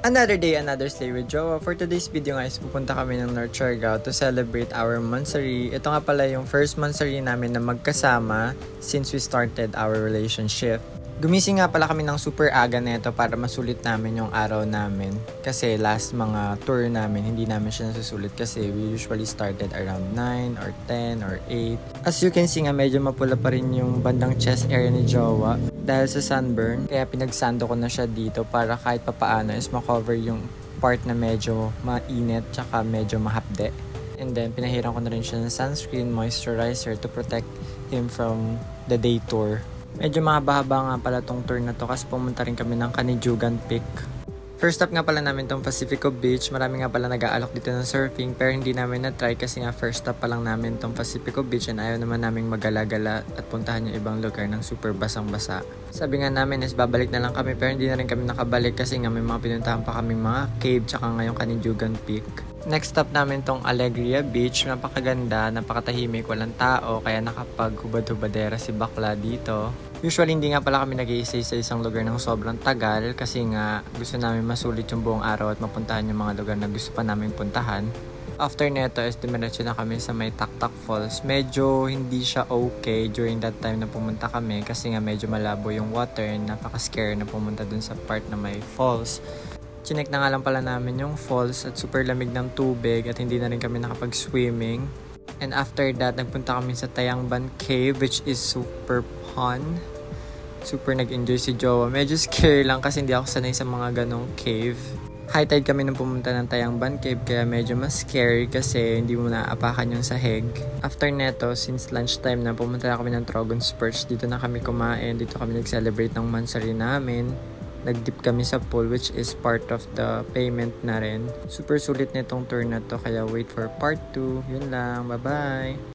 Another day, another stay with Jowa. For today's video guys, pupunta kami ng North Siargao to celebrate our monthsary. Ito nga pala yung first monthsary namin na magkasama since we started our relationship. Gumising nga pala kami ng super aga neto para masulit namin yung araw namin. Kasi last mga tour namin, hindi namin siya nasusulit kasi we usually started around 9 or 10 or 8. As you can see nga, medyo mapula pa rin yung bandang chest area ni Jowa dahil sa sunburn. Kaya pinagsando ko na siya dito para kahit papaano is makover yung part na medyo mainit tsaka medyo mahapde. And then pinahiran ko na rin siya ng sunscreen moisturizer to protect him from the day tour. Medyo mahaba-haba nga pala tong tour na to kasi pumunta rin kami ng Canijugan Peak. First stop nga pala namin tong Pacifico Beach. Marami nga pala nag-aalok dito ng surfing pero hindi namin na-try kasi nga first stop pa lang namin tong Pacifico Beach and ayaw naman naming magala-gala at puntahan yung ibang lugar ng super basang-basa. Sabi nga namin is babalik na lang kami pero hindi na rin kami nakabalik kasi nga may mga pinuntahan pa kaming mga cave tsaka ngayong Canijugan Peak. Next stop namin tong Alegria Beach. Napakaganda, napakatahimik, walang tao kaya nakapag-hubad-hubadera si bakla dito. Usually hindi nga pala kami nag-i-stay sa isang lugar ng sobrang tagal kasi nga gusto namin masulit yung buong araw at mapuntahan yung mga lugar na gusto pa namin puntahan. After neto is dumiretso na kami sa may Taktak Falls. Medyo hindi siya okay during that time na pumunta kami kasi nga medyo malabo yung water and napaka-scary na pumunta dun sa part na may falls. Chinek na nga lang pala namin yung falls at super lamig ng tubig at hindi na rin kami nakapag-swimming. And after that, nagpunta kami sa Tayangban Cave which is super fun. Super nag-enjoy si Jowa. Medyo scary lang kasi hindi ako sanay sa mga ganong cave. High tide kami nung pumunta ng Tayangban Cave kaya medyo mas scary kasi hindi mo naapakan yung sahig. After neto, since lunchtime na, pumunta na kami ng Trogon's Perch. Dito na kami kumain. Dito kami nag-celebrate ng monthsary namin. Nag-dip kami sa pool which is part of the payment na rin. Super sulit nitong tour na to kaya wait for part 2. Yun lang. Bye-bye!